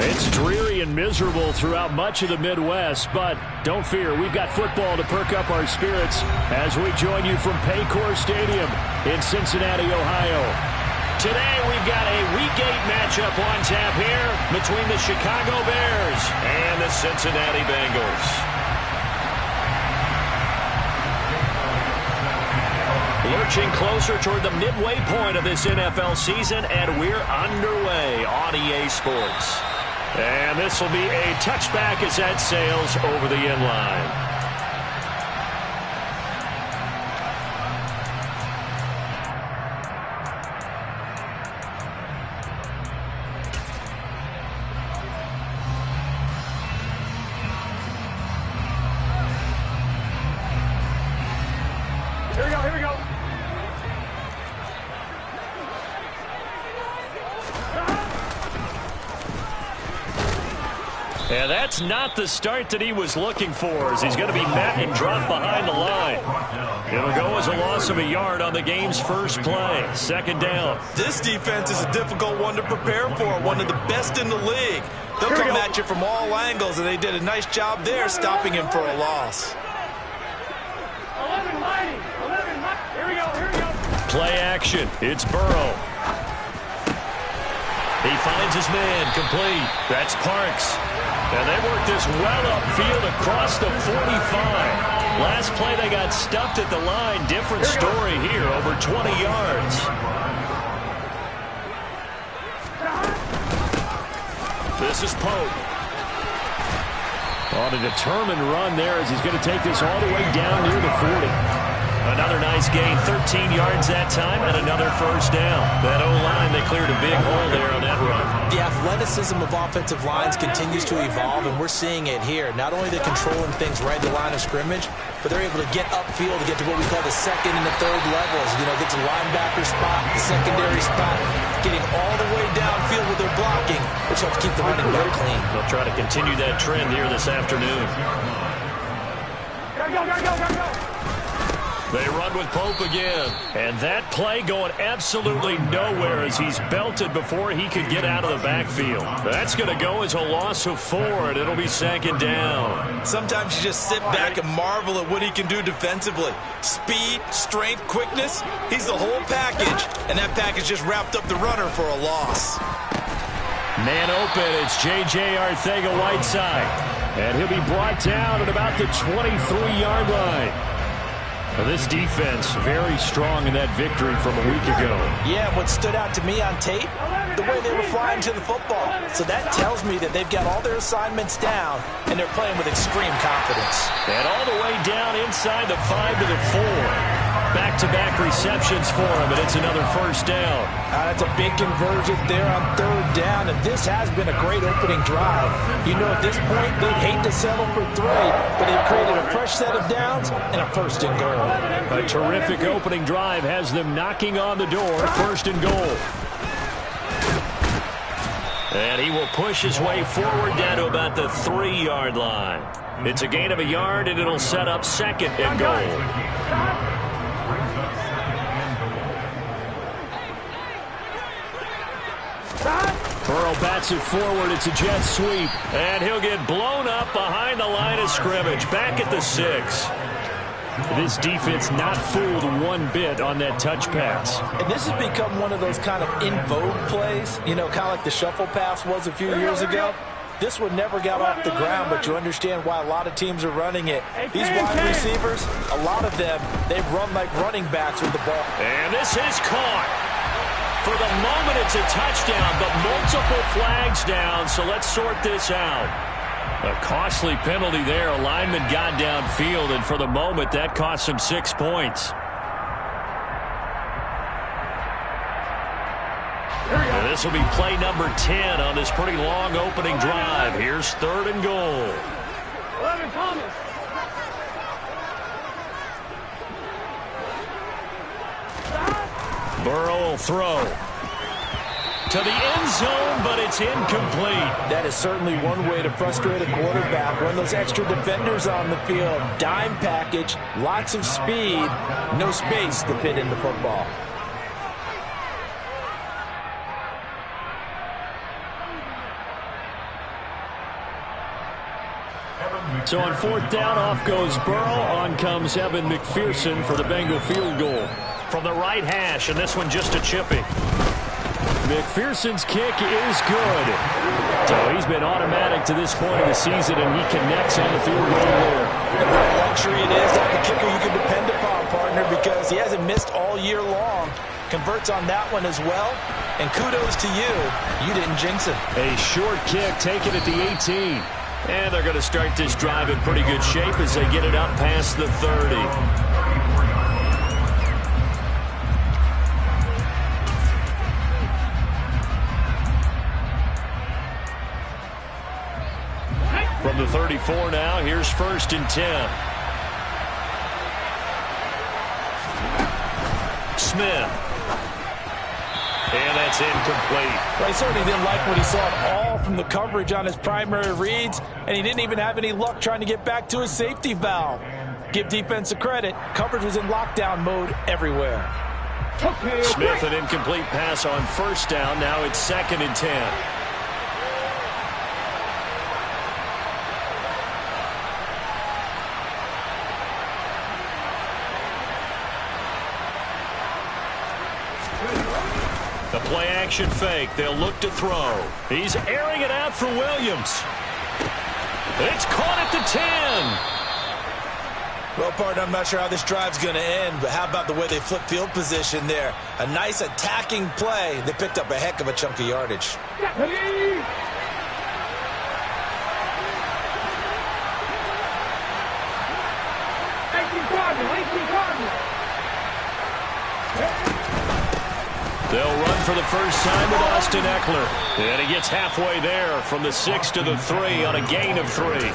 It's dreary and miserable throughout much of the Midwest, but don't fear, we've got football to perk up our spirits as we join you from Paycor Stadium in Cincinnati, Ohio. Today we've got a Week 8 matchup on tap here between the Chicago Bears and the Cincinnati Bengals. Lurching closer toward the midway point of this NFL season, and we're underway on EA Sports. And this will be a touchback as that sails over the end line. Here we go. And that's not the start that he was looking for, as he's going to be met and dropped behind the line. It'll go as a loss of a yard on the game's first play. Second down. This defense is a difficult one to prepare for, one of the best in the league. They'll come at you from all angles, and they did a nice job there stopping him for a loss. 11 lining. Here we go. Play action. It's Burrow. He finds his man complete. That's Parks. And they work this well upfield across the 45. Last play they got stuffed at the line. Different story here, over 20 yards. This is Pope. On a determined run there as he's going to take this all the way down near the 40. Another nice gain, 13 yards that time, and another first down. That O-line, they cleared a big hole there on that run. The athleticism of offensive lines continues to evolve, and we're seeing it here. Not only they're controlling things right at the line of scrimmage, but they're able to get upfield to get to what we call the second and the third levels. You know, get to the linebacker spot, the secondary spot, getting all the way downfield with their blocking, which helps keep the running back clean. They'll try to continue that trend here this afternoon. Go. They run with Pope again. And that play going absolutely nowhere as he's belted before he could get out of the backfield. That's going to go as a loss of 4, and it'll be second down. Sometimes you just sit back and marvel at what he can do defensively. Speed, strength, quickness, he's the whole package. And that package just wrapped up the runner for a loss. Man open, it's J.J. Arcega-Whiteside. And he'll be brought down at about the 23-yard line. This defense very strong in that victory from a week ago. Yeah, what stood out to me on tape, the way they were flying to the football. So that tells me that they've got all their assignments down, and they're playing with extreme confidence. And all the way down inside the 5 to the 4. Back-to-back receptions for him, and it's another first down. That's a big conversion there on third down, and this has been a great opening drive. You know, at this point, they'd hate to settle for 3, but they've created a fresh set of downs and a first and goal. A terrific opening drive has them knocking on the door, first and goal. And he will push his way forward down to about the 3-yard line. It's a gain of a yard, and it'll set up second and goal. Burrow bats it forward. It's a jet sweep. And he'll get blown up behind the line of scrimmage. Back at the 6. This defense not fooled one bit on that touch pass. And this has become one of those kind of in vogue plays, you know, kind of like the shuffle pass was a few years ago. This one never got off the ground, but you understand why a lot of teams are running it. These wide receivers, a lot of them, they've run like running backs with the ball. And this is caught. For the moment, it's a touchdown, but multiple flags down, so let's sort this out. A costly penalty there. A lineman got downfield, and for the moment, that cost him 6 points. And this will be play number 10 on this pretty long opening drive. Here's third and goal. 11 Thomas. Burrow will throw to the end zone, but it's incomplete. That is certainly one way to frustrate a quarterback. Run those extra defenders on the field. Dime package, lots of speed, no space to fit in the football. So on 4th down, off goes Burrow. On comes Evan McPherson for the Bengal field goal. From the right hash, and this one just a chipping. McPherson's kick is good. So he's been automatic to this point of the season, and he connects on the field goal there. And what a luxury it is to have a kicker you can depend upon, partner, because he hasn't missed all year long. Converts on that one as well. And kudos to you. You didn't jinx it. A short kick taken at the 18. And they're going to start this drive in pretty good shape as they get it up past the 30. From the 34 now, here's 1st and 10. Smith. And that's incomplete. Well, he certainly didn't like what he saw at all from the coverage on his primary reads, and he didn't even have any luck trying to get back to his safety valve. Give defense a credit. Coverage was in lockdown mode everywhere. Smith, an incomplete pass on 1st down. Now it's 2nd and 10. The play-action fake. They'll look to throw. He's airing it out for Williams. It's caught at the 10. Well, partner, I'm not sure how this drive's going to end, but how about the way they flip field position there? A nice attacking play. They picked up a heck of a chunk of yardage. 18 Cardinals. They'll run for the first time with Austin Eckler. And he gets halfway there from the 6 to the 3 on a gain of 3.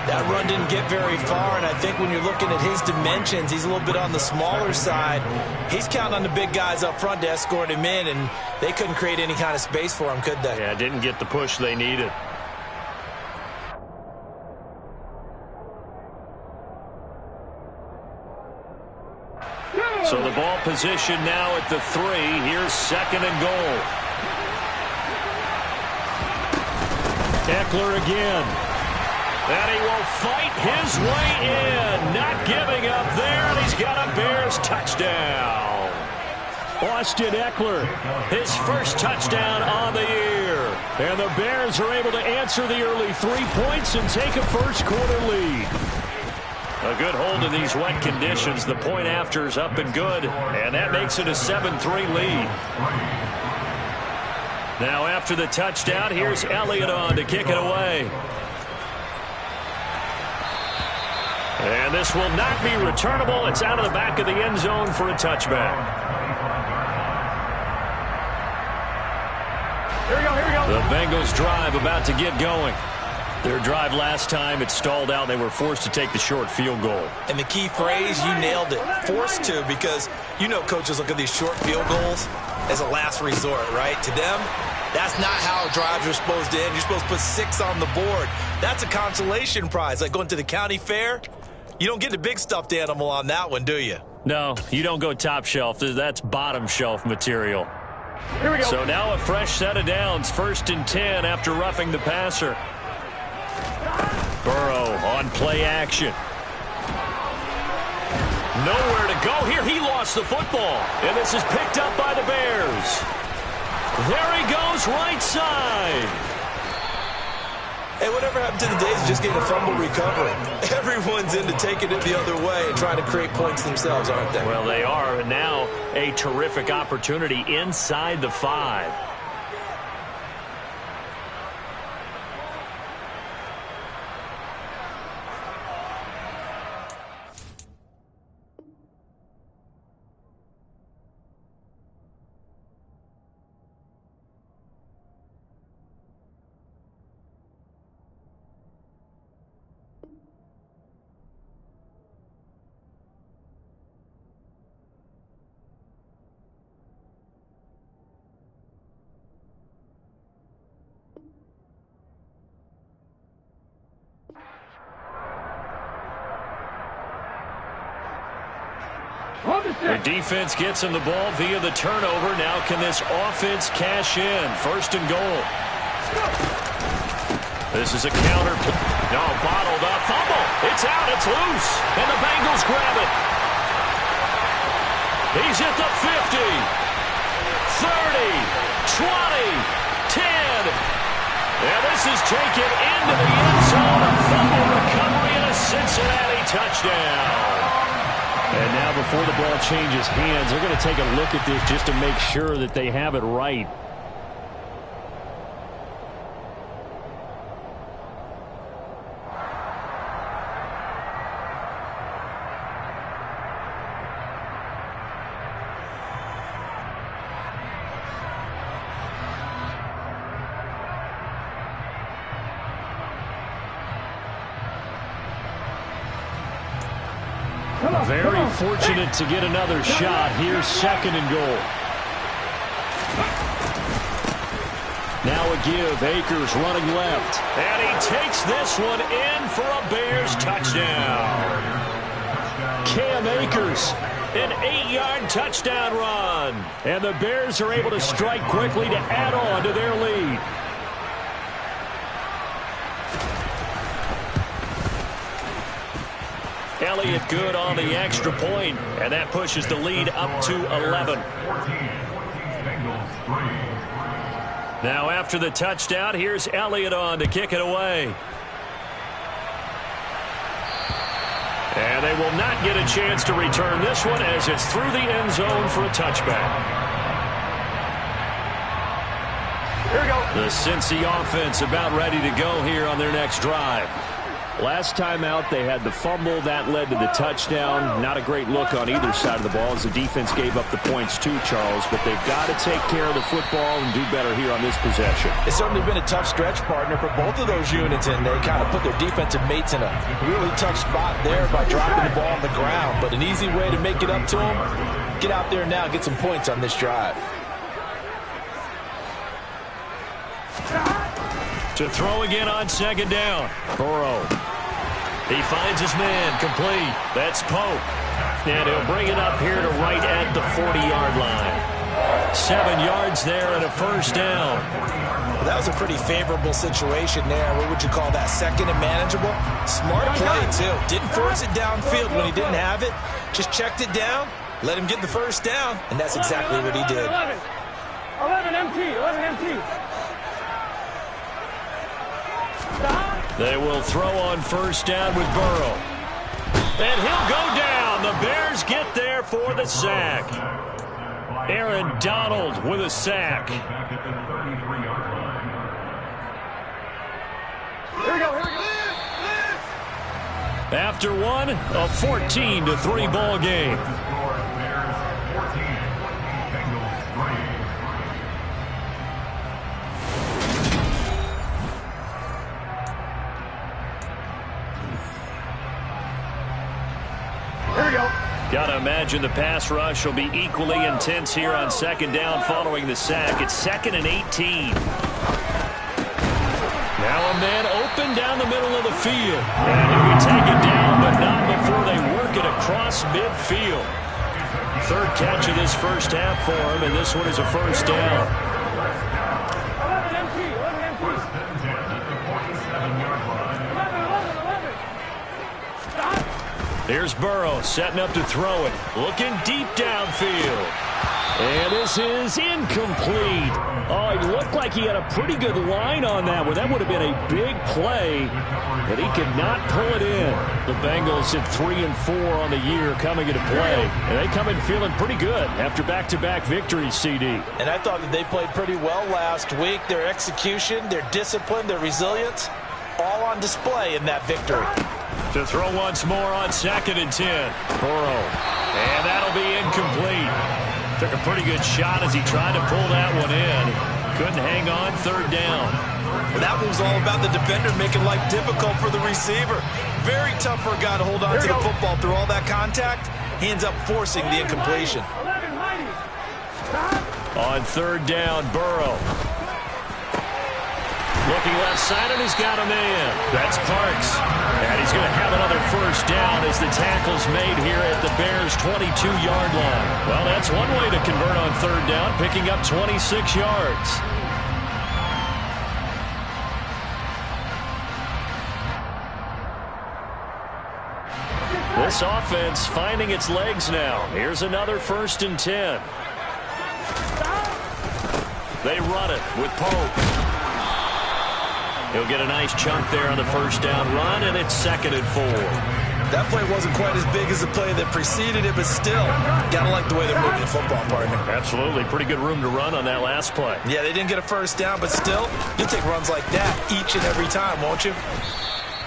That run didn't get very far, and I think when you're looking at his dimensions, he's a little bit on the smaller side. He's counting on the big guys up front to escort him in, and they couldn't create any kind of space for him, could they? Yeah, didn't get the push they needed. So the ball position now at the 3. Here's 2nd and goal. Eckler again. And he will fight his way in. Not giving up there, and he's got a Bears touchdown. Austin Eckler, his first touchdown on the year. And the Bears are able to answer the early 3 points and take a first-quarter lead. A good hold in these wet conditions. The point after is up and good, and that makes it a 7-3 lead. Now after the touchdown, here's Elliott on to kick it away. And this will not be returnable. It's out of the back of the end zone for a touchback. Here we go, here we go. The Bengals drive about to get going. Their drive last time, it stalled out. They were forced to take the short field goal. And the key phrase, you nailed it. Forced to, because you know coaches look at these short field goals as a last resort, right? To them, that's not how drives are supposed to end. You're supposed to put 6 on the board. That's a consolation prize. Like going to the county fair, you don't get the big stuffed animal on that one, do you? No, you don't go top shelf. That's bottom shelf material. Here we go. So now a fresh set of downs. 1st and 10 after roughing the passer. Burrow on play action. Nowhere to go here. He lost the football. And this is picked up by the Bears. There he goes, right side. Hey, whatever happened to the days of just getting a fumble recovery? Everyone's into taking it the other way and trying to create points themselves, aren't they? Well, they are. And now a terrific opportunity inside the 5. The defense gets him the ball via the turnover. Now can this offense cash in? 1st and goal. This is a counter. No, bottled up. Fumble. It's out. It's loose. And the Bengals grab it. He's at the 50. 30. 20. 10. And this is taken into the end zone. A fumble recovery and a Cincinnati touchdown. And now before the ball changes hands, they're going to take a look at this just to make sure that they have it right. Very fortunate to get another shot. Here's 2nd and goal. Now a give. Akers running left. And he takes this one in for a Bears touchdown. Cam Akers, an 8-yard touchdown run. And the Bears are able to strike quickly to add on to their lead. Elliott good on the extra point, and that pushes the lead up to 11. Now after the touchdown, here's Elliott on to kick it away. And they will not get a chance to return this one as it's through the end zone for a touchback. Here we go. The Cincy offense about ready to go here on their next drive. Last time out, they had the fumble. That led to the touchdown. Not a great look on either side of the ball as the defense gave up the points too, Charles. But they've got to take care of the football and do better here on this possession. It's certainly been a tough stretch, partner, for both of those units, and they kind of put their defensive mates in a really tough spot there by dropping the ball on the ground. But an easy way to make it up to them, get out there now and get some points on this drive. To throw again on 2nd down. Burrow. He finds his man complete. That's Pope. And he'll bring it up here to right at the 40-yard line. 7 yards there and a 1st down. Well, that was a pretty favorable situation there. What would you call that? 2nd and manageable? Smart play, too. Didn't force it downfield when he didn't have it. Just checked it down, let him get the 1st down, and that's exactly what he did. 11 MT. 11 MT. They will throw on 1st down with Burrow. And he'll go down. The Bears get there for the sack. Aaron Donald with a sack. Here we go. Here we go. After one, a 14-3 ball game. Here we go. Got to imagine the pass rush will be equally intense here on 2nd down following the sack. It's 2nd and 18. Now a man open down the middle of the field. And he'll be taken down, but not before they work it across midfield. 3rd catch of this 1st half for him, and this one is a 1st down. 11 MT. 11 MT. 11. Here's Burrow setting up to throw it. Looking deep downfield. And this is incomplete. Oh, it looked like he had a pretty good line on that one. That would have been a big play, but he could not pull it in. The Bengals at 3-4 on the year coming into play. And they come in feeling pretty good after back-to-back victories, CD. And I thought that they played pretty well last week. Their execution, their discipline, their resilience, all on display in that victory. To throw once more on 2nd and 10. Burrow. And that'll be incomplete. Took a pretty good shot as he tried to pull that one in. Couldn't hang on. 3rd down. Well, that was all about the defender making life difficult for the receiver. Very tough for a guy to hold on to the football through all that contact. He ends up forcing the incompletion. 11 mighty. On 3rd down, Burrow. Looking left side, and he's got a man. That's Parks. And he's going to have another 1st down as the tackle's made here at the Bears' 22-yard line. Well, that's one way to convert on 3rd down, picking up 26 yards. This offense finding its legs now. Here's another 1st and 10. They run it with Pope. He'll get a nice chunk there on the 1st down run, and it's 2nd and 4. That play wasn't quite as big as the play that preceded it, but still, gotta like the way they're moving the football, partner. Absolutely. Pretty good room to run on that last play. Yeah, they didn't get a 1st down, but still, you'll take runs like that each and every time, won't you?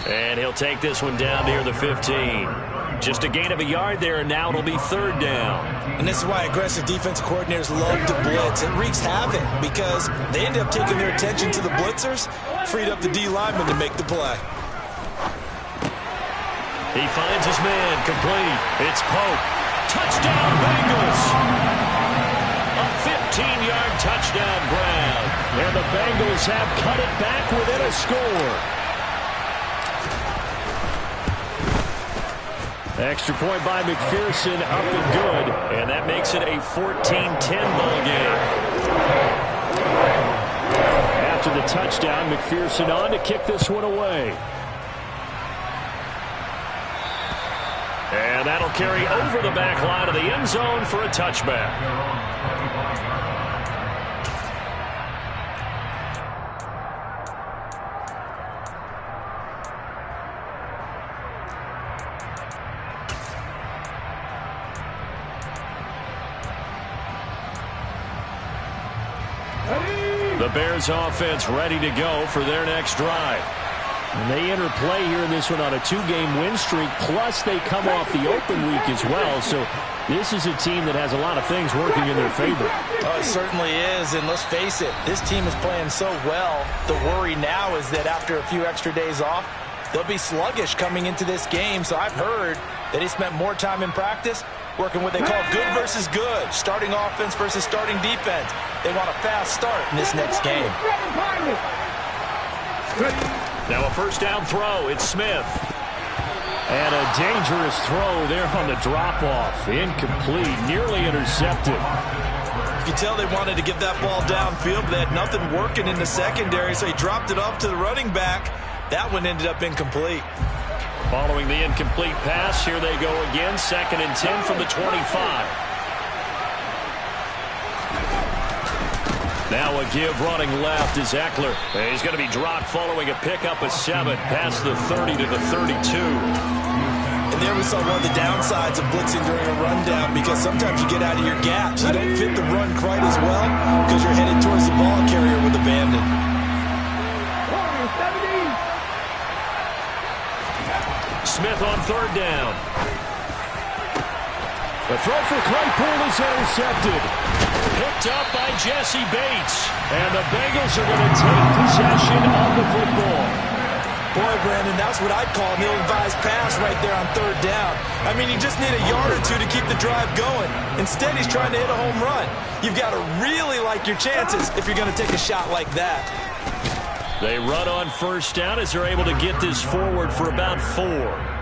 And he'll take this one down near the 15. Just a gain of a yard there, and now it'll be 3rd down. And this is why aggressive defensive coordinators love to blitz. It wreaks havoc because they end up taking their attention to the blitzers, freed up the D lineman to make the play. He finds his man, complete. It's Pope. Touchdown, Bengals. A 15-yard touchdown grab. And the Bengals have cut it back within a score. Extra point by McPherson, up and good. And that makes it a 14-10 ball game. After the touchdown, McPherson on to kick this one away. And that'll carry over the back line of the end zone for a touchback. The Bears offense ready to go for their next drive. And they enter play here in this one on a 2-game win streak, plus they come off the open week as well. So this is a team that has a lot of things working in their favor. Oh, it certainly is, and let's face it, this team is playing so well. The worry now is that after a few extra days off, they'll be sluggish coming into this game. So I've heard that he spent more time in practice working what they call good versus good, starting offense versus starting defense. They want a fast start in this next game. Now a 1st down throw. It's Smith. And a dangerous throw there on the drop-off. Incomplete. Nearly intercepted. You can tell they wanted to get that ball downfield, but they had nothing working in the secondary, so he dropped it off to the running back. That one ended up incomplete. Following the incomplete pass, here they go again. 2nd and 10 from the 25. Now a give running left is Eckler. He's going to be dropped following a pickup of 7 past the 30 to the 32. And there we saw one of the downsides of blitzing during a rundown, because sometimes you get out of your gaps. You don't fit the run quite as well because you're headed towards the ball carrier with abandon. Smith on 3rd down. The throw for Claypool is intercepted. Picked up by Jesse Bates. And the Bengals are going to take possession of the football. Boy, Brandon, that's what I'd call an ill-advised pass right there on 3rd down. I mean, you just need a yard or two to keep the drive going. Instead, he's trying to hit a home run. You've got to really like your chances if you're going to take a shot like that. They run on 1st down as they're able to get this forward for about 4.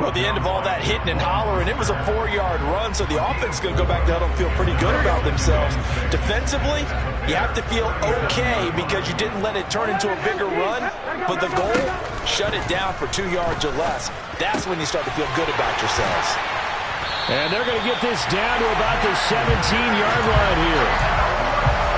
Well, at the end of all that hitting and hollering, it was a 4-yard run, so the offense is going to go back to huddle and feel pretty good about themselves. Defensively, you have to feel okay because you didn't let it turn into a bigger run, but the goal, shut it down for 2 yards or less. That's when you start to feel good about yourselves. And they're going to get this down to about the 17-yard line here.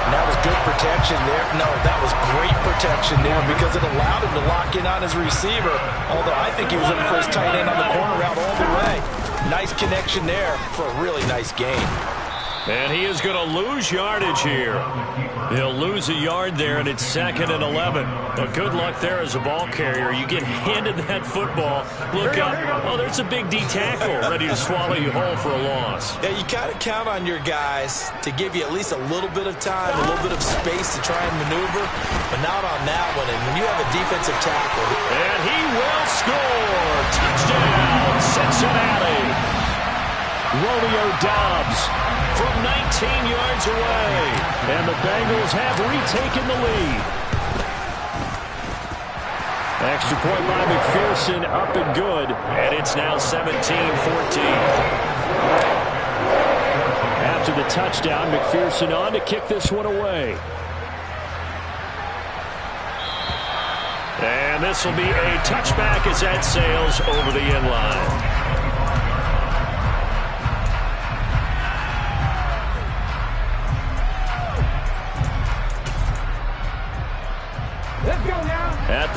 And that was good protection there. No, that was great protection there because it allowed him to lock in on his receiver. Although I think he was looking for his tight end on the corner route all the way. Nice connection there for a really nice gain. And he is going to lose yardage here. He'll lose a yard there, and it's 2nd and 11. But good luck there as a ball carrier. You get handed that football, look up, oh, there's a big D tackle ready to swallow you whole for a loss. Yeah, you kind of count on your guys to give you at least a little bit of time, a little bit of space to try and maneuver, but not on that one. And when you have a defensive tackle. And he will score. Touchdown, Cincinnati. Romeo Doubs from 19 yards away. And the Bengals have retaken the lead. Extra point by McPherson, up and good. And it's now 17-14. After the touchdown, McPherson on to kick this one away. And this will be a touchback as that sails over the end line.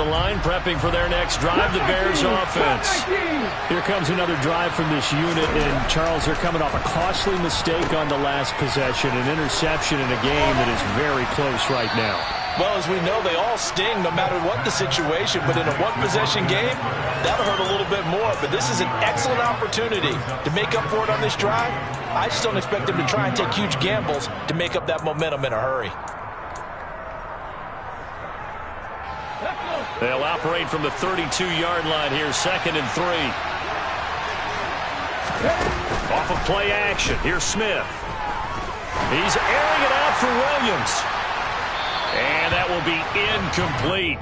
the line, prepping for their next drive, the Bears offense. Here comes another drive from this unit, and Charles, they're coming off a costly mistake on the last possession, an interception in a game that is very close right now. Well, as we know, they all sting no matter what the situation, but in a one-possession game, that'll hurt a little bit more. But this is an excellent opportunity to make up for it on this drive. I just don't expect them to try and take huge gambles to make up that momentum in a hurry. They'll operate from the 32-yard line here, 2nd and 3. Off of play action, here's Smith. He's airing it out for Williams. And that will be incomplete.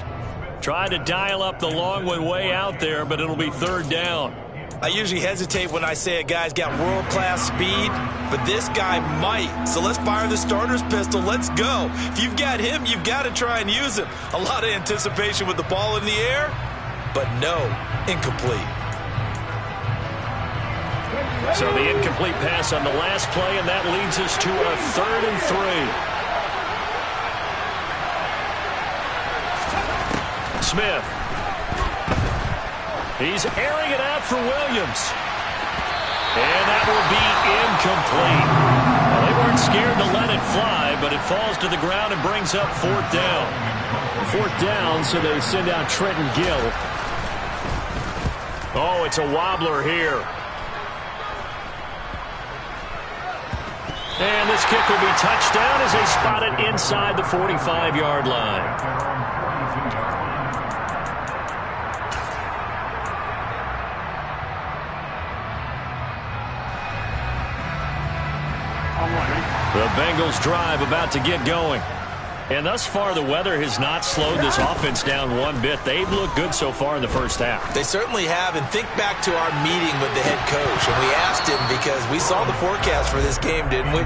Trying to dial up the long one way out there, but it'll be 3rd down. I usually hesitate when I say a guy's got world-class speed, but this guy might. So let's fire the starter's pistol. Let's go. If you've got him, you've got to try and use him. A lot of anticipation with the ball in the air, but no, incomplete. So the incomplete pass on the last play, and that leads us to a 3rd and 3. Smith. He's airing it out for Williams. And that will be incomplete. Well, they weren't scared to let it fly, but it falls to the ground and brings up 4th down. 4th down, so they send out Trenton Gill. Oh, it's a wobbler here. And this kick will be touchdown as they spot it inside the 45-yard line. The Bengals drive about to get going. And thus far, the weather has not slowed this offense down one bit. They've looked good so far in the first half. They certainly have. And think back to our meeting with the head coach. And we asked him, because we saw the forecast for this game, didn't we?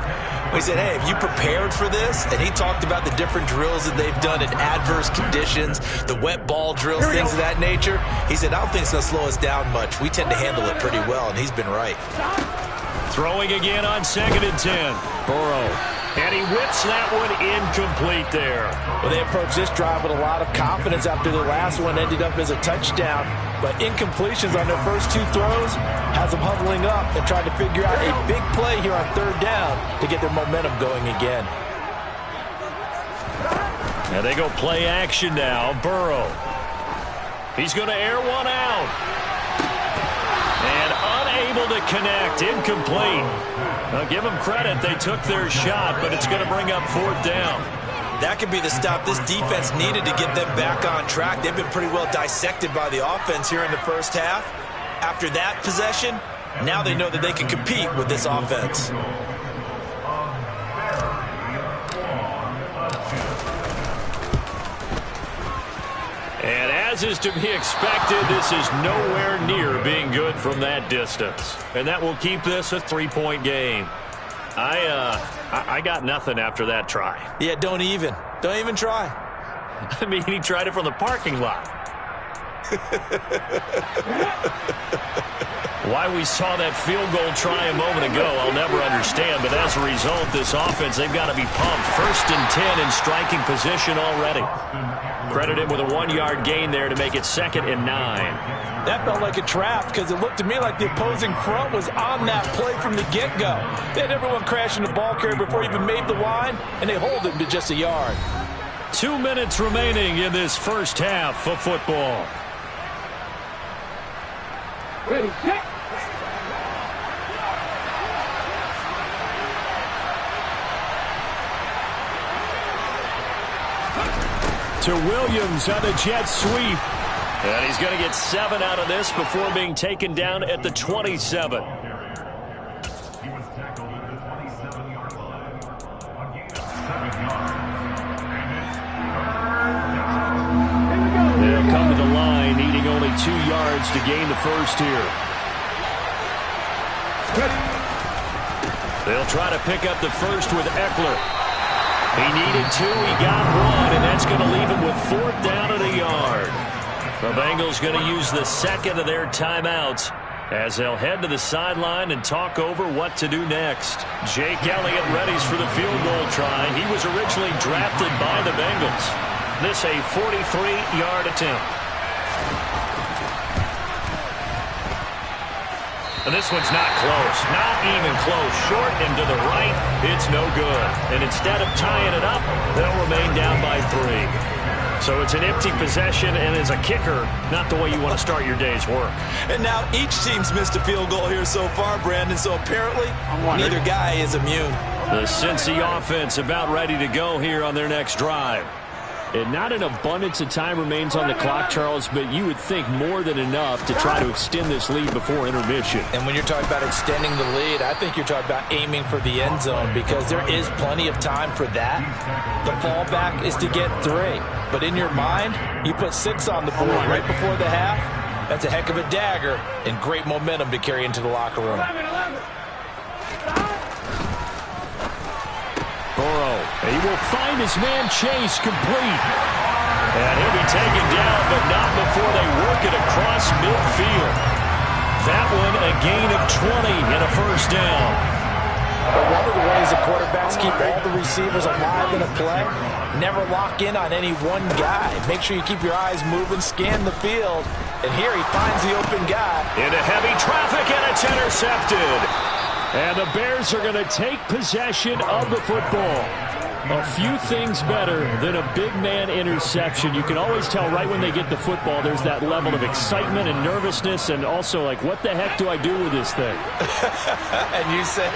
We said, hey, have you prepared for this? And he talked about the different drills that they've done in adverse conditions, the wet ball drills, things of that nature. He said, I don't think it's going to slow us down much. We tend to handle it pretty well, and he's been right. Throwing again on 2nd and 10. Burrow. And he whips that one incomplete there. Well, they approached this drive with a lot of confidence after their last one ended up as a touchdown. But incompletions on their first 2 throws has them huddling up and trying to figure out a big play here on 3rd down to get their momentum going again. And they go play action now. Burrow. He's going to air one out. And unable to connect. Incomplete. Now, give them credit. They took their shot, but it's going to bring up 4th down. That could be the stop this defense needed to get them back on track. They've been pretty well dissected by the offense here in the first half. After that possession, now they know that they can compete with this offense. And as is to be expected, this is nowhere near being good from that distance. And that will keep this a 3-point game. I got nothing after that try. Yeah, don't even try. I mean, he tried it from the parking lot. Why we saw that field goal try a moment ago, I'll never understand. But as a result, this offense, they've got to be pumped. 1st and 10 in striking position already. Credit him with a 1-yard gain there to make it 2nd and 9. That felt like a trap because it looked to me like the opposing front was on that play from the get-go. They had everyone crashing the ball carrier before he even made the line, and they hold him to just a yard. 2 minutes remaining in this first half of football. Ready, kick. To Williams on the jet sweep. And he's going to get 7 out of this before being taken down at the 27. He was tackled at the 27-yard line. They'll come to the line, needing only 2 yards to gain the first here. They'll try to pick up the first with Eckler. He needed 2, he got 1, and that's going to leave him with 4th down at a yard. The Bengals going to use the second of their timeouts as they'll head to the sideline and talk over what to do next. Jake Elliott readies for the field goal try. He was originally drafted by the Bengals. This a 43-yard attempt. And this one's not close. Not even close. Short and to the right. It's no good. And instead of tying it up, they'll remain down by 3. So it's an empty possession, and as a kicker, not the way you want to start your day's work. And now each team's missed a field goal here so far, Brandon, so apparently neither guy is immune. The Cincy offense about ready to go here on their next drive. And not an abundance of time remains on the clock, Charles, but you would think more than enough to try to extend this lead before intermission. And when you're talking about extending the lead, I think you're talking about aiming for the end zone because there is plenty of time for that. The fallback is to get 3. But in your mind, you put 6 on the board right before the half. That's a heck of a dagger and great momentum to carry into the locker room. Burrow, he will find his man Chase complete. And he'll be taken down, but not before they work it across midfield. That one a gain of 20 and a first down. But one of the ways the quarterbacks keep all the receivers alive in a play, never lock in on any one guy. Make sure you keep your eyes moving, scan the field. And here he finds the open guy. Into heavy traffic, and it's intercepted. And the Bears are going to take possession of the football. A few things better than a big man interception. You can always tell right when they get the football, there's that level of excitement and nervousness and also like, what the heck do I do with this thing? And you say,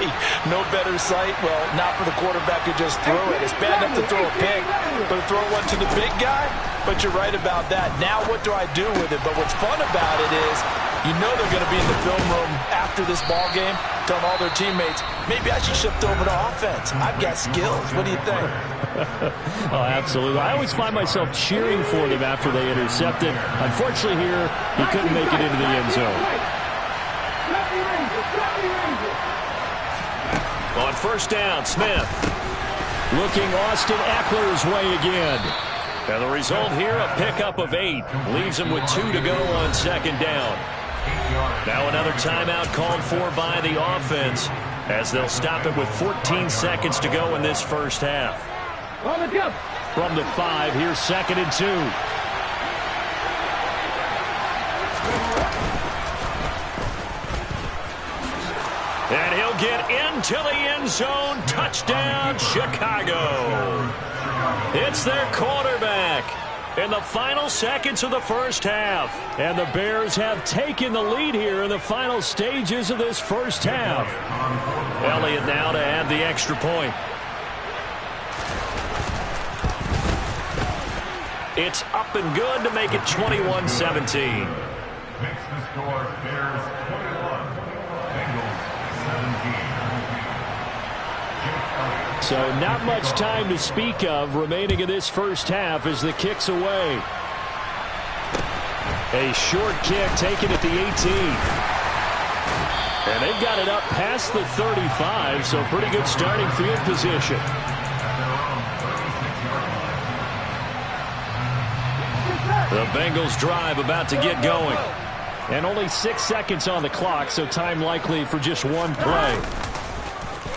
no better sight? Well, not for the quarterback who just threw it. It's bad enough to throw a pick, but to throw one to the big guy? But you're right about that. Now what do I do with it? But what's fun about it is, you know they're going to be in the film room after this ball game, telling all their teammates, maybe I should shift over to offense. I've got skills. What do you think? Oh, absolutely. I always find myself cheering for them after they intercepted. Unfortunately here, he couldn't make it into the end zone. On first down, Smith. Looking Austin Eckler's way again. And the result here, a pickup of 8. Leaves him with 2 to go on second down. Now another timeout called for by the offense as they'll stop it with 14 seconds to go in this first half. From the 5, here's 2nd and 2. And he'll get into the end zone. Touchdown, Chicago. It's their quarterback in the final seconds of the first half. And the Bears have taken the lead here in the final stages of this first half. Elliott now to add the extra point. It's up and good to make it 21-17. Makes the score Bears 21, Bengals 17. So not much time to speak of remaining in this first half as the kick's away. A short kick taken at the 18. And they've got it up past the 35, so pretty good starting field position. The Bengals drive about to get going. And only 6 seconds on the clock, so time likely for just one play.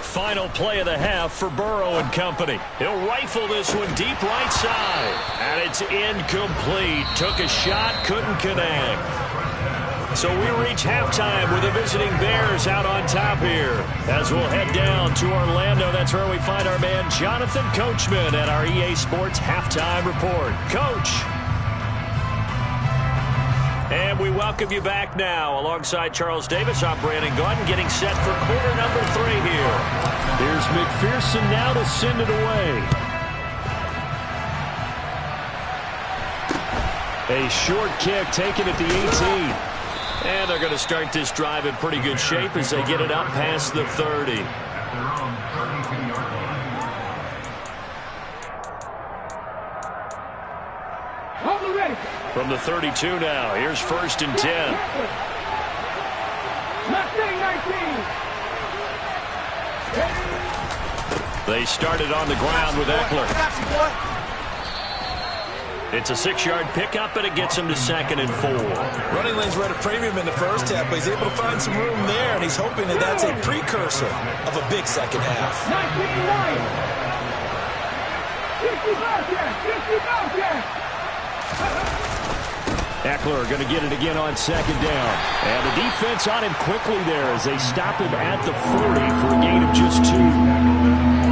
Final play of the half for Burrow and company. He'll rifle this one deep right side. And it's incomplete. Took a shot, couldn't connect. So we reach halftime with the visiting Bears out on top here. As we'll head down to Orlando, that's where we find our man Jonathan Coachman at our EA Sports Halftime Report. Coach. And we welcome you back now. Alongside Charles Davis, I'm Brandon Gaudin getting set for quarter number 3 here. Here's McPherson now to send it away. A short kick taken at the 18. And they're going to start this drive in pretty good shape as they get it up past the 30. From the 32 now, here's 1st and 10. They started on the ground with Eckler. It's a 6-yard pickup, and it gets him to 2nd and 4. Running lanes were at a premium in the first half, but he's able to find some room there, and he's hoping that that's a precursor of a big second half. Eckler going to get it again on second down. And the defense on him quickly there as they stop him at the 40 for a gain of just 2.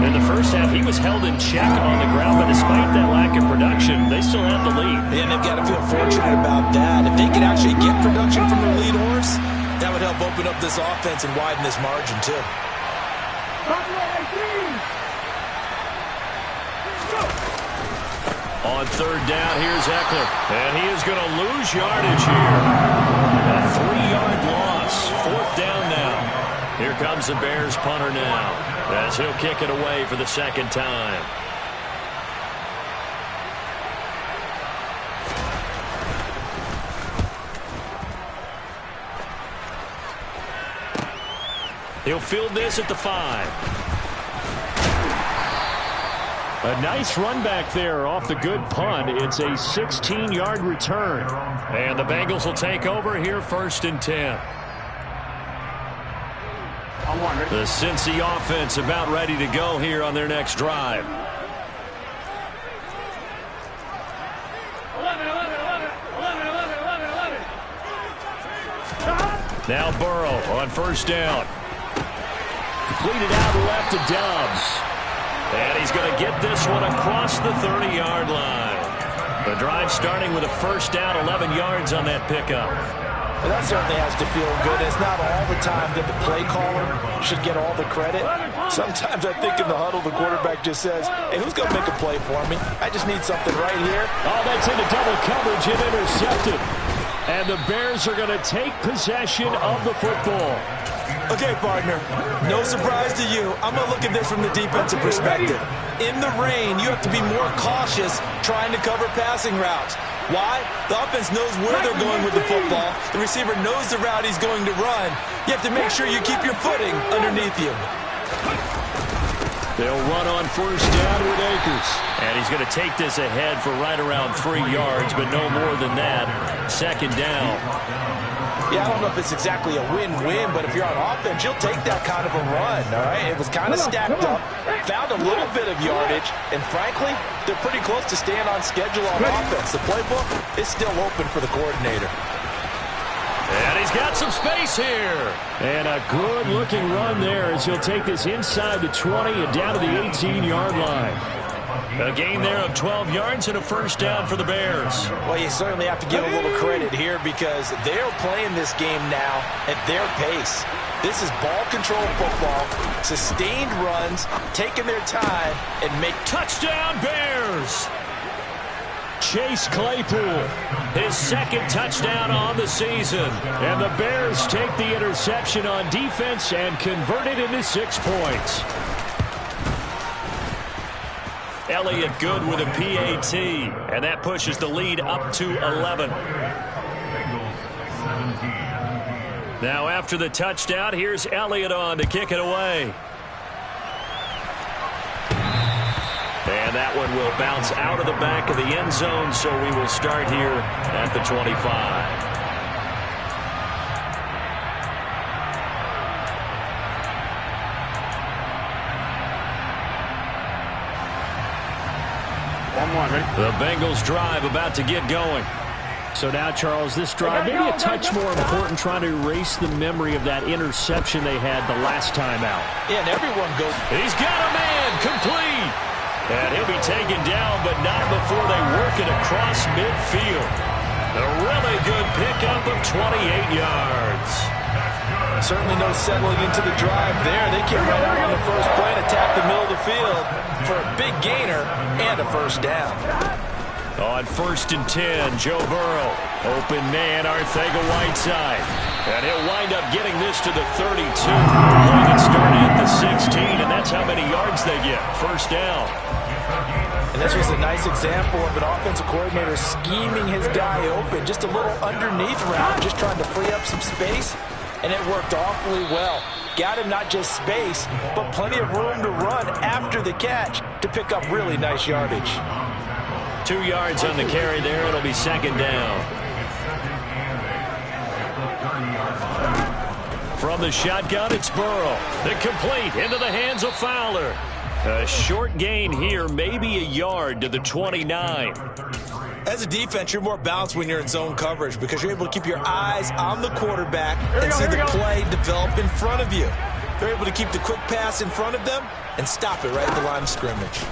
In the first half, he was held in check on the ground, but despite that lack of production, they still have the lead. And they've got to feel fortunate about that. If they could actually get production from their lead horse, that would help open up this offense and widen this margin too. On third down, here's Eckler. And he is going to lose yardage here. A 3-yard loss. Fourth down now. Here comes the Bears punter now, as he'll kick it away for the second time. He'll field this at the 5. A nice run back there off the good punt. It's a 16-yard return. And the Bengals will take over here, 1st and 10. The Cincy offense about ready to go here on their next drive. 11. Now Burrow on first down. Completed out left to Doubs. And he's going to get this one across the 30-yard line. The drive starting with a first down, 11 yards on that pickup. Well, that certainly has to feel good. It's not all the time that the play caller should get all the credit. Sometimes I think in the huddle, the quarterback just says, hey, who's going to make a play for me? I just need something right here. Oh, that's into double coverage and intercepted. And the Bears are going to take possession of the football. Okay, partner, no surprise to you. I'm going to look at this from the defensive perspective. In the rain, you have to be more cautious trying to cover passing routes. Why? The offense knows where they're going with the football. The receiver knows the route he's going to run. You have to make sure you keep your footing underneath you. They'll run on first down with Akers. And he's going to take this ahead for right around 3 yards, but no more than that. Second down. Yeah, I don't know if it's exactly a win-win, but if you're on offense, you'll take that kind of a run, all right? It was kind of stacked up, found a little bit of yardage, and frankly, they're pretty close to staying on schedule on offense. The playbook is still open for the coordinator. And he's got some space here. And a good-looking run there as he'll take this inside the 20 and down to the 18-yard line. A gain there of 12 yards and a first down for the Bears. Well, you certainly have to give a little credit here because they're playing this game now at their pace. This is ball control football, sustained runs, taking their time, and make touchdown Bears. Chase Claypool, his second touchdown on the season. And the Bears take the interception on defense and convert it into 6 points. Elliott good with a PAT, and that pushes the lead up to 11. Now after the touchdown, here's Elliott on to kick it away. And that one will bounce out of the back of the end zone, so we will start here at the 25. The Bengals drive about to get going. So now, Charles, this drive maybe a touch more important, trying to erase the memory of that interception they had the last time out. Yeah, and everyone goes. He's got a man complete. And he'll be taken down, but not before they work it across midfield. A really good pickup of 28 yards. Certainly no settling into the drive there. They came right out on the first play and attacked the middle of the field for a big gainer and a first down. On 1st and 10, Joe Burrow. Open man, Arcega-Whiteside. And he'll wind up getting this to the 32. Play that started at the 16, and that's how many yards they get. First down. And this was a nice example of an offensive coordinator scheming his guy open. Just a little underneath route, just trying to free up some space. And it worked awfully well. Got him not just space, but plenty of room to run after the catch to pick up really nice yardage. 2 yards on the carry there. It'll be second down. From the shotgun, it's Burrow. The complete into the hands of Fowler. A short gain here, maybe a yard to the 29. As a defense, you're more balanced when you're in zone coverage because you're able to keep your eyes on the quarterback and see the play develop in front of you. They're able to keep the quick pass in front of them and stop it right at the line of scrimmage.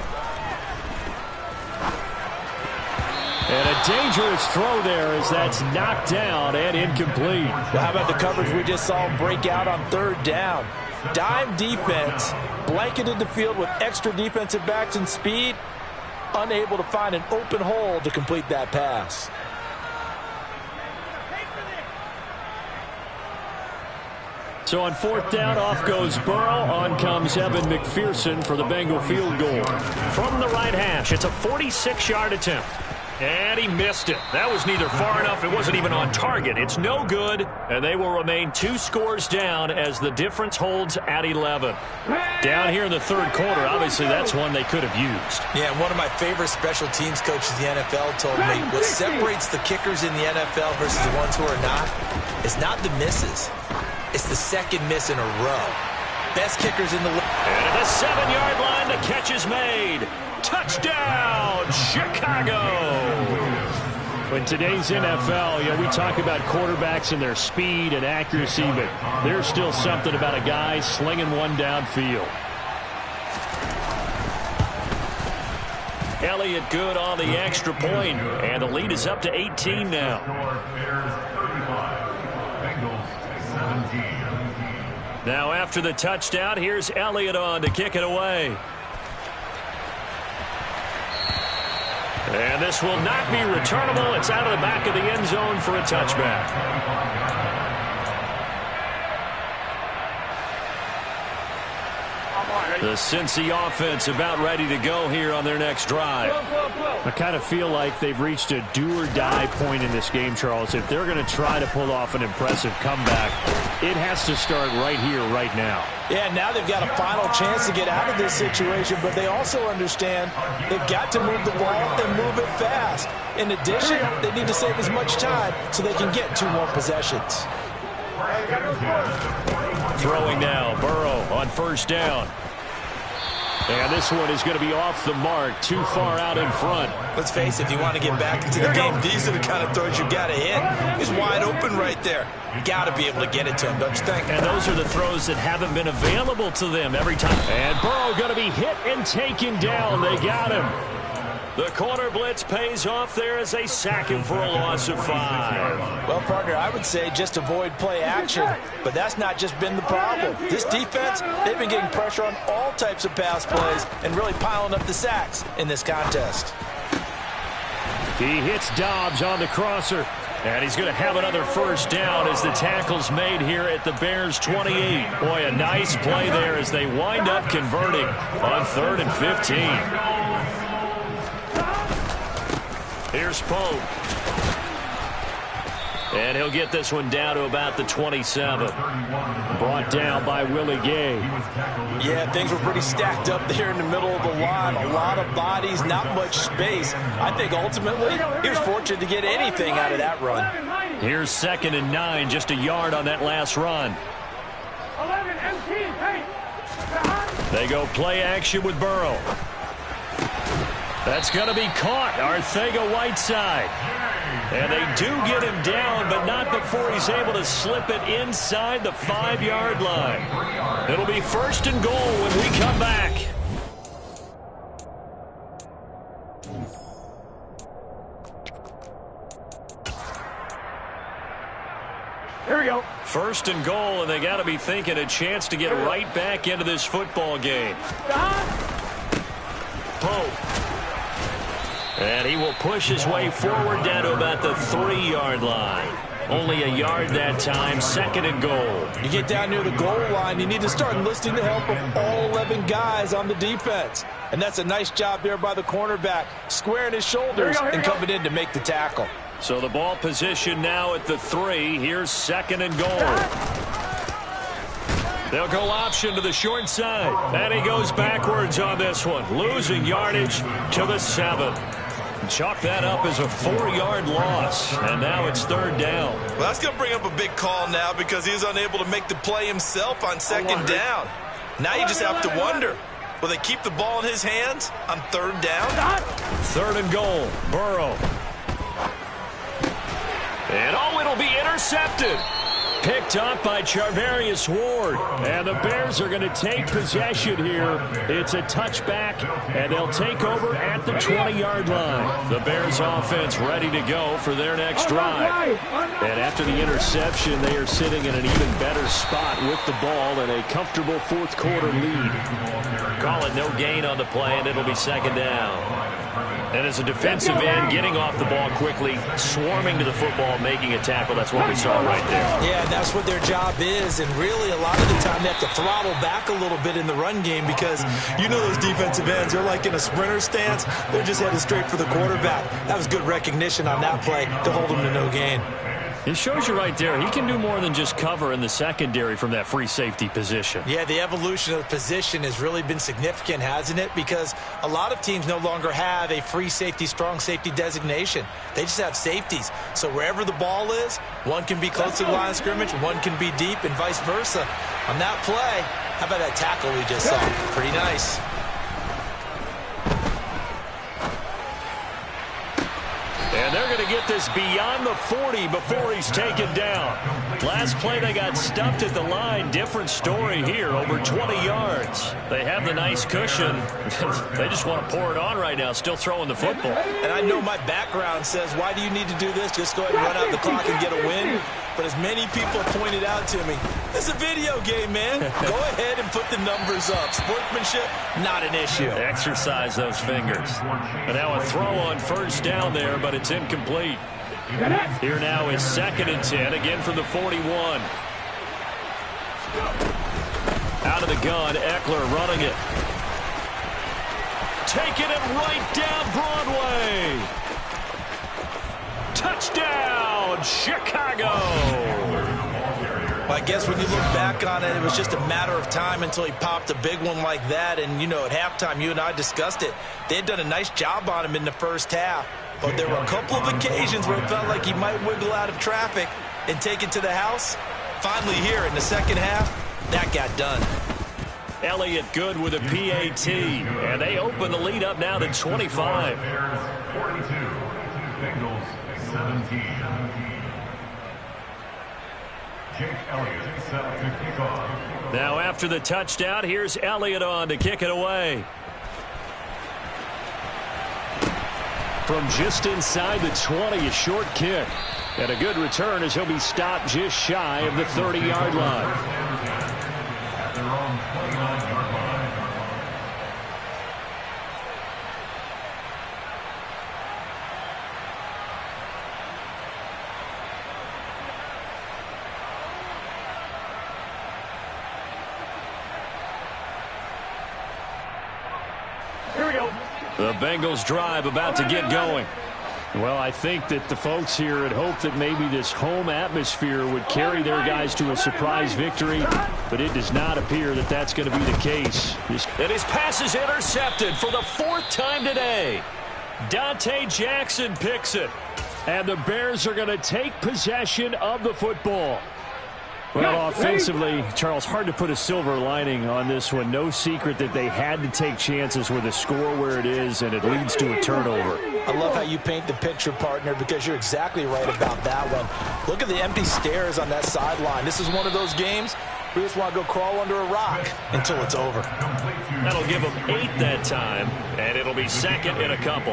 And a dangerous throw there as that's knocked down and incomplete. Well, how about the coverage we just saw break out on third down? Dime defense, blanketed the field with extra defensive backs and speed, unable to find an open hole to complete that pass. So on fourth down, off goes Burrow. On comes Evan McPherson for the Bengal field goal. From the right hash, it's a 46-yard attempt. And he missed it. That was neither far enough. It wasn't even on target. It's no good, and they will remain 2 scores down as the difference holds at 11. Down here in the third quarter, obviously that's one they could have used. Yeah, one of my favorite special teams coaches in the NFL told me what separates the kickers in the NFL versus the ones who are not is not the misses. It's the second miss in a row. Best kickers in the league. And at the 7-yard line, the catch is made. Touchdown, Chicago! In today's NFL, we talk about quarterbacks and their speed and accuracy, but there's still something about a guy slinging one downfield. Elliott good on the extra point, and the lead is up to 18 now. Bears 35, Bengals 17. Now after the touchdown, here's Elliott on to kick it away. And this will not be returnable. It's out of the back of the end zone for a touchback. The Cincy offense about ready to go here on their next drive. I kind of feel like they've reached a do-or-die point in this game, Charles. If they're going to try to pull off an impressive comeback, it has to start right here, right now. Yeah, now they've got a final chance to get out of this situation, but they also understand they've got to move the ball and move it fast. In addition, they need to save as much time so they can get 2 more possessions. Throwing now, Burrow on first down. And this one is going to be off the mark, too far out in front. Let's face it, if you want to get back into the game, these are the kind of throws you got to hit. He's wide open right there. You got to be able to get it to him, don't you think? And those are the throws that haven't been available to them every time. And Burrow going to be hit and taken down. They got him. The corner blitz pays off there as they sack him for a loss of 5. Well, partner, I would say just avoid play action, but that's not just been the problem. This defense, they've been getting pressure on all types of pass plays and really piling up the sacks in this contest. He hits Dobbs on the crosser. And he's going to have another first down as the tackle's made here at the Bears' 28. Boy, a nice play there as they wind up converting on 3rd and 15. Here's Pope. And he'll get this one down to about the 27. Brought down by Willie Gay. Yeah, things were pretty stacked up there in the middle of the line. A lot of bodies, not much space. I think ultimately he was fortunate to get anything out of that run. Here's 2nd and 9, just a yard on that last run. 11 empty, hey. They go play action with Burrow. That's going to be caught, Arcega-Whiteside. And they do get him down, but not before he's able to slip it inside the 5-yard line. It'll be 1st and goal when we come back. Here we go. 1st and goal, and they got to be thinking a chance to get right back into this football game. Pope. And he will push his way forward down to about the 3-yard line. Only a yard that time, 2nd and goal. You get down near the goal line, you need to start enlisting the help of all 11 guys on the defense. And that's a nice job there by the cornerback, squaring his shoulders and coming in to make the tackle. So the ball position now at the 3. Here's 2nd and goal. They'll go option to the short side. And he goes backwards on this one, losing yardage to the 7. Chalk that up as a 4-yard loss, and now it's 3rd down. Well, that's going to bring up a big call now because he was unable to make the play himself on 2nd down. Now you just have to wonder, Will they keep the ball in his hands on third down? 3rd and goal. Burrow. And it'll be intercepted. Picked up by Charvarius Ward. And the Bears are going to take possession here. It's a touchback, and they'll take over at the 20-yard line. The Bears offense ready to go for their next drive. And after the interception, they are sitting in an even better spot with the ball and a comfortable fourth-quarter lead. Call it no gain on the play, and it'll be 2nd down. And as a defensive end, getting off the ball quickly, swarming to the football, making a tackle. That's what we saw right there. Yeah, and that's what their job is. And really, a lot of the time, they have to throttle back a little bit in the run game because you know those defensive ends, they're like in a sprinter stance. They're just headed straight for the quarterback. That was good recognition on that play to hold them to no gain. It shows you right there, he can do more than just cover in the secondary from that free safety position. Yeah, the evolution of the position has really been significant, hasn't it? Because a lot of teams no longer have a free safety, strong safety designation. They just have safeties. So wherever the ball is, one can be close to the line of scrimmage, one can be deep, and vice versa. On that play, how about that tackle we just saw? Pretty nice. And they're going to get this beyond the 40 before he's taken down. Last play, they got stuffed at the line. Different story here, over 20 yards. They have the nice cushion. They just want to pour it on right now, still throwing the football. And I know my background says, why do you need to do this? Just go ahead and run out the clock and get a win. But as many people have pointed out to me, it's a video game, man. Go ahead and put the numbers up. Sportsmanship, not an issue. Exercise those fingers. And now a throw on 1st down there, but it's incomplete. Here now is 2nd and 10, again from the 41. Out of the gun, Eckler running it. Taking it right down Broadway. Touchdown, Chicago. Well, I guess when you look back on it, it was just a matter of time until he popped a big one like that. And, you know, at halftime, you and I discussed it. They had done a nice job on him in the first half. But there were a couple of occasions where it felt like he might wiggle out of traffic and take it to the house. Finally here in the second half, that got done. Elliott good with a PAT. And they open the lead up now to 25. Bears 42, Bengals 17. Jake Elliott set to kick off. Now after the touchdown, here's Elliott on to kick it away. From just inside the 20, a short kick. And a good return as he'll be stopped just shy of the 30-yard line. At their own 29-yard line. Here we go. The Bengals drive about to get going. Well, I think that the folks here had hoped that maybe this home atmosphere would carry their guys to a surprise victory, but it does not appear that that's going to be the case. And his pass is intercepted for the 4th time today. Dante Jackson picks it, and the Bears are going to take possession of the football. Well, offensively, Charles, hard to put a silver lining on this one. No secret that they had to take chances with a score where it is, and it leads to a turnover. I love how you paint the picture, partner, because you're exactly right about that one. Look at the empty stairs on that sideline. This is one of those games we just want to go crawl under a rock until it's over. That'll give them 8 that time, and it'll be 2nd and a couple.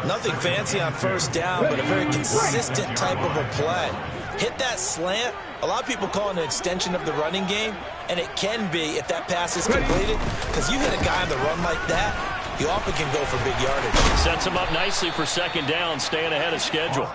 Nothing fancy on 1st down, but a very consistent type of a play. Hit that slant. A lot of people call it an extension of the running game, and it can be if that pass is completed, because you hit a guy on the run like that, you often can go for big yardage. Sets him up nicely for 2nd down, staying ahead of schedule.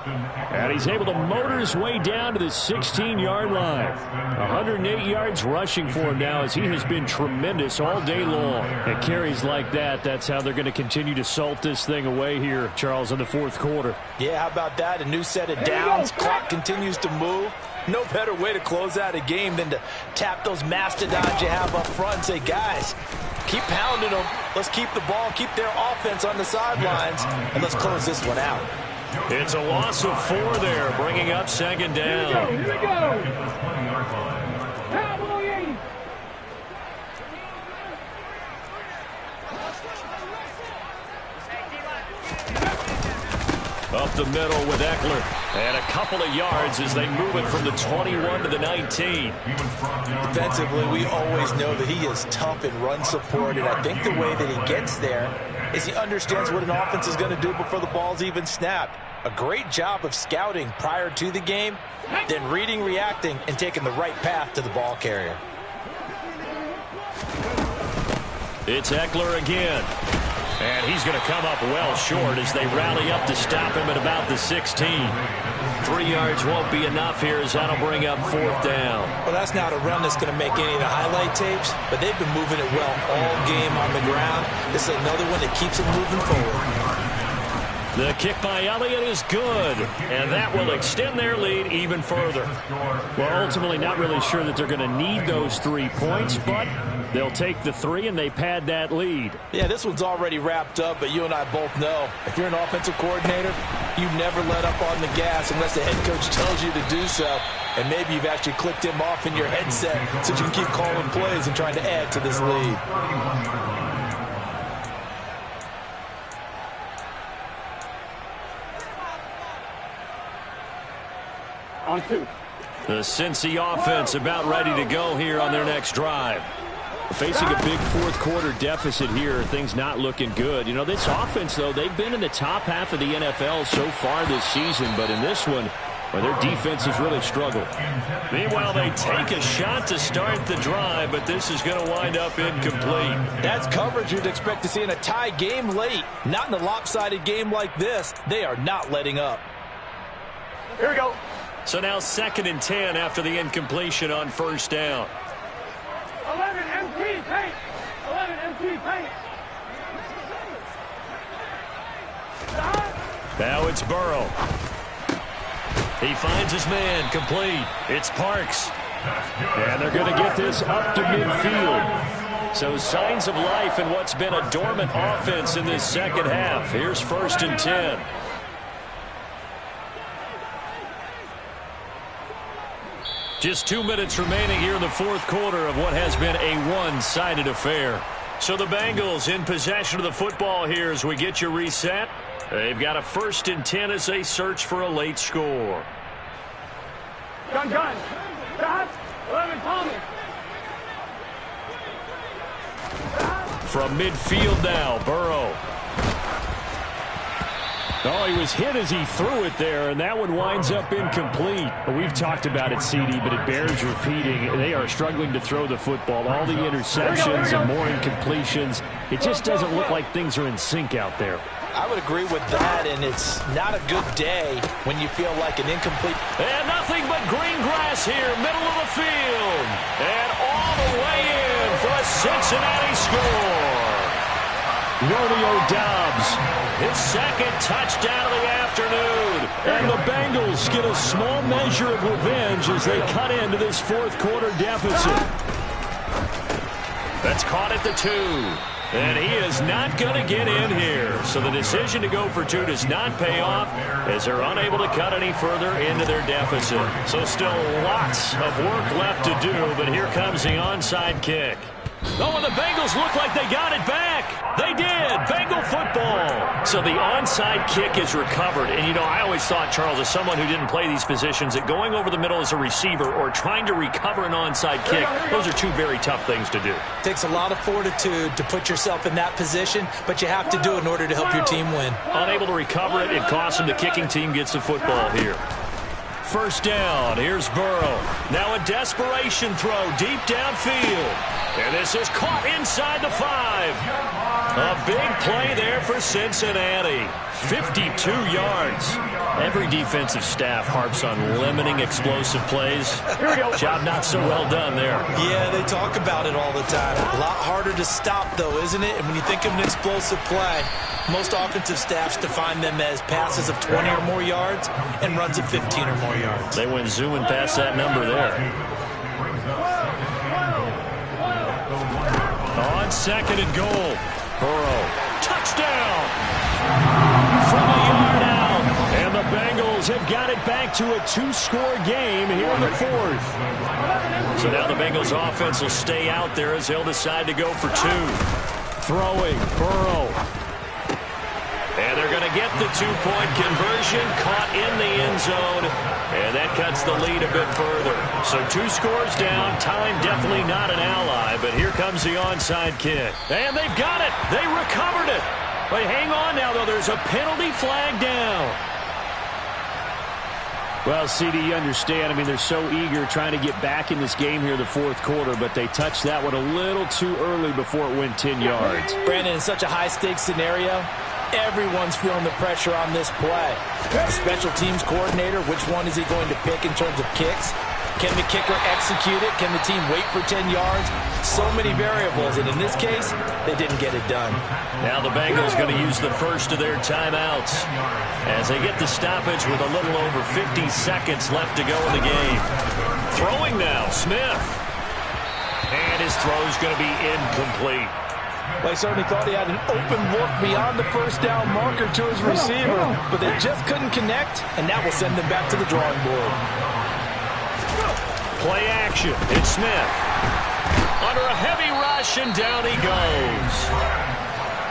And he's able to motor his way down to the 16-yard line. 108 yards rushing for him now as he has been tremendous all day long. At carries like that, that's how they're going to continue to salt this thing away here, Charles, in the 4th quarter. Yeah, how about that? A new set of downs. Clock continues to move. No better way to close out a game than to tap those mastodons you have up front and say, guys, keep pounding them. Let's keep the ball, keep their offense on the sidelines, and let's close this one out. It's a loss of 4 there, bringing up 2nd down. Here we go. Cowboys. Up the middle with Eckler. And a couple of yards as they move it from the 21 to the 19. Defensively, we always know that he is tough in run support, and I think the way that he gets there is he understands what an offense is going to do before the ball's even snapped. A great job of scouting prior to the game, then reading, reacting, and taking the right path to the ball carrier. It's Eckler again. And he's going to come up well short as they rally up to stop him at about the 16. 3 yards won't be enough here as that'll bring up 4th down. Well, that's not a run that's going to make any of the highlight tapes, but they've been moving it well all game on the ground. This is another one that keeps them moving forward. The kick by Elliott is good, and that will extend their lead even further. Well, ultimately not really sure that they're going to need those 3 points, but they'll take the 3 and they pad that lead. Yeah, this one's already wrapped up, but you and I both know if you're an offensive coordinator, you never let up on the gas unless the head coach tells you to do so. And maybe you've actually clicked him off in your headset so you can keep calling plays and trying to add to this lead. On 2. The Cincy offense about ready to go here on their next drive. Facing a big fourth quarter deficit here, things not looking good. You know, this offense, though, they've been in the top half of the NFL so far this season, but in this one, well, their defense has really struggled. Meanwhile, they take a shot to start the drive, but this is going to wind up incomplete. That's coverage you'd expect to see in a tie game late. Not in a lopsided game like this. They are not letting up. Here we go. So now 2nd and 10 after the incompletion on 1st down. 11 MT paint. 11 MT paint. Now it's Burrow. He finds his man complete. It's Parks. And they're going to get this up to midfield. So signs of life in what's been a dormant offense in this second half. Here's 1st and 10. Just 2 minutes remaining here in the fourth quarter of what has been a one-sided affair. So the Bengals in possession of the football here as we get you reset. They've got a 1st and 10 as they search for a late score. Gun. Stop. 11 Tommy. From midfield now, Burrow. Oh, he was hit as he threw it there, and that one winds up incomplete. We've talked about it, CD, but it bears repeating. They are struggling to throw the football. All the interceptions and more incompletions. It just doesn't look like things are in sync out there. I would agree with that, and it's not a good day when you feel like an incomplete. And nothing but green grass here, middle of the field. And all the way in for a Cincinnati score. Romeo Doubs, his 2nd touchdown of the afternoon. And the Bengals get a small measure of revenge as they cut into this fourth quarter deficit. That's caught at the 2. And he is not going to get in here. So the decision to go for 2 does not pay off as they're unable to cut any further into their deficit. So still lots of work left to do, but here comes the onside kick. Oh, and the Bengals look like they got it back. They did. Bengal football. So the onside kick is recovered. And, you know, I always thought, Charles, as someone who didn't play these positions, that going over the middle as a receiver or trying to recover an onside kick, those are 2 very tough things to do. It takes a lot of fortitude to put yourself in that position, but you have to do it in order to help your team win. Unable to recover it, it costs them. The kicking team gets the football here. 1st down. Here's Burrow. Now a desperation throw deep downfield. And this is caught inside the 5. A big play there for Cincinnati. 52 yards. Every defensive staff harps on limiting explosive plays. Job not so well done there. Yeah, they talk about it all the time. A lot harder to stop, though, isn't it? And when you think of an explosive play, most offensive staffs define them as passes of 20 or more yards and runs of 15 or more yards. They went zooming past that number there. On 2nd and goal, Burrow. Touchdown! From a yard out. And the Bengals have got it back to a 2-score game here in the 4th. So now the Bengals offense will stay out there as they'll decide to go for 2. throwing. Burrow. And they're going to get the two-point conversion, caught in the end zone, and that cuts the lead a bit further. So 2 scores down, time definitely not an ally, but here comes the onside kick. And they've got it. They recovered it. But hang on now, though. There's a penalty flag down. Well, CD, you understand. I mean, they're so eager trying to get back in this game here in the fourth quarter, but they touched that one a little too early before it went 10 yards. Brandon, in such a high-stakes scenario, everyone's feeling the pressure on this play. The special teams coordinator, which one is he going to pick in terms of kicks? Can the kicker execute it? Can the team wait for 10 yards? So many variables, and in this case, they didn't get it done. Now the Bengals going to use the first of their timeouts as they get the stoppage with a little over 50 seconds left to go in the game. Throwing now, Smith. And his throw's going to be incomplete. Well, he certainly thought he had an open look beyond the first down marker to his receiver, but they just couldn't connect, and that will send them back to the drawing board. Play action. It's Smith. Under a heavy rush, and down he goes.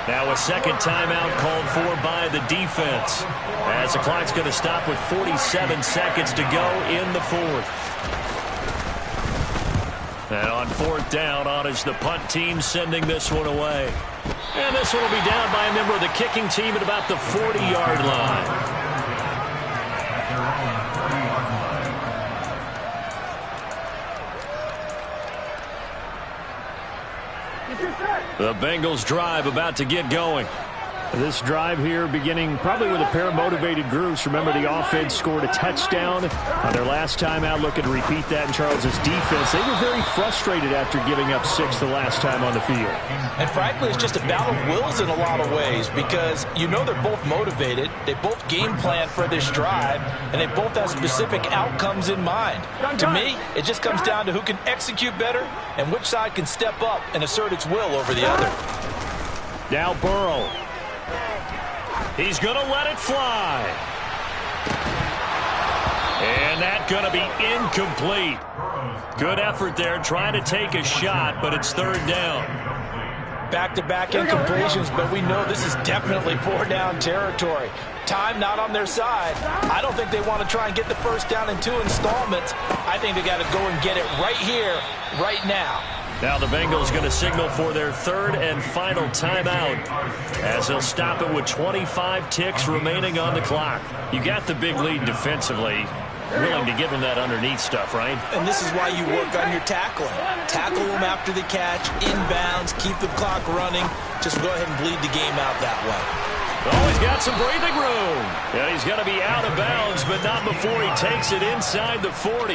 Now a second timeout called for by the defense, as the clock's going to stop with 47 seconds to go in the fourth. And on fourth down, on is the punt team sending this one away. And this one will be down by a member of the kicking team at about the 40-yard line. The Bengals drive about to get going. This drive here beginning probably with a pair of motivated groups. Remember, the offense scored a touchdown on their last time out, looking to repeat that in Charles's defense. They were very frustrated after giving up 6 the last time on the field. And frankly, it's just a battle of wills in a lot of ways, because you know they're both motivated, they both game plan for this drive, and they both have specific outcomes in mind. To me, it just comes down to who can execute better and which side can step up and assert its will over the other. Now Burrow. He's going to let it fly. And that's going to be incomplete. Good effort there trying to take a shot, but it's third down. Back-to-back incompletions, but we know this is definitely 4-down territory. Time not on their side. I don't think they want to try and get the first down in 2 installments. I think they got to go and get it right here, right now. Now the Bengals going to signal for their third and final timeout as they'll stop it with 25 ticks remaining on the clock. You got the big lead defensively. Willing to give them that underneath stuff, right? And this is why you work on your tackling. Tackle them after the catch, inbounds, keep the clock running. Just go ahead and bleed the game out that way. Oh, he's got some breathing room. And he's going to be out of bounds, but not before he takes it inside the 40.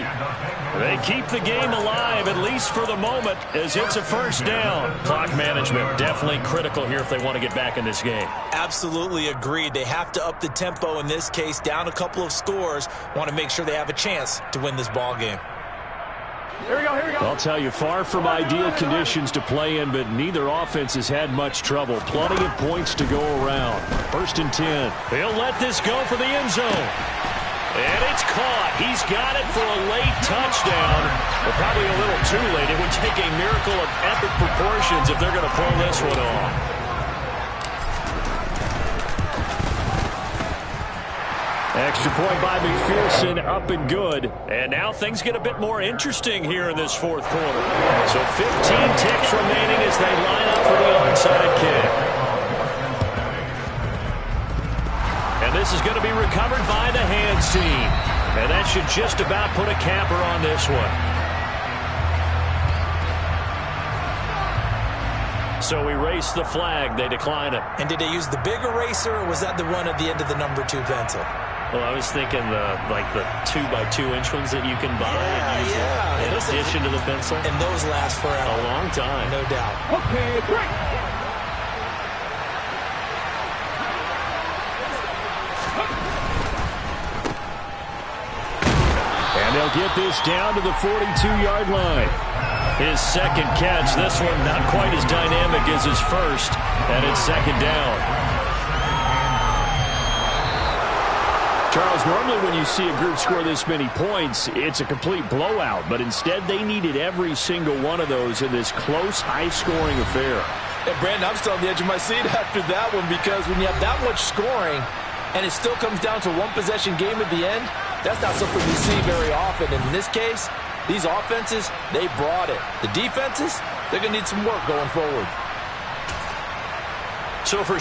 They keep the game alive, at least for the moment, as it's a first down. Clock management definitely critical here if they want to get back in this game. Absolutely agreed. They have to up the tempo in this case, down a couple of scores. Want to make sure they have a chance to win this ball game. Here we go, here we go. I'll tell you, far from ideal conditions to play in, but neither offense has had much trouble. Plenty of points to go around. 1st and 10. He'll let this go for the end zone. And it's caught. He's got it for a late touchdown. But probably a little too late. It would take a miracle of epic proportions if they're going to pull this one off. Extra point by McPherson, up and good. And now things get a bit more interesting here in this fourth quarter. So 15 ticks remaining as they line up for the onside kick. And this is going to be recovered by the hands team. And that should just about put a capper on this one. So we race the flag. They decline it. And did they use the big eraser, or was that the one at the end of the number 2 pencil? Well, I was thinking the 2x2 inch ones that you can buy in addition to the pencil. And those last forever. A long time. No doubt. Okay, break. And they'll get this down to the 42-yard line. His second catch, this one not quite as dynamic as his first, and it's second down. Charles, normally when you see a group score this many points, it's a complete blowout. But instead, they needed every single one of those in this close, high-scoring affair. And Brandon, I'm still on the edge of my seat after that one, because when you have that much scoring and it still comes down to one possession game at the end, that's not something we see very often. And in this case, these offenses, they brought it. The defenses, they're going to need some work going forward. So for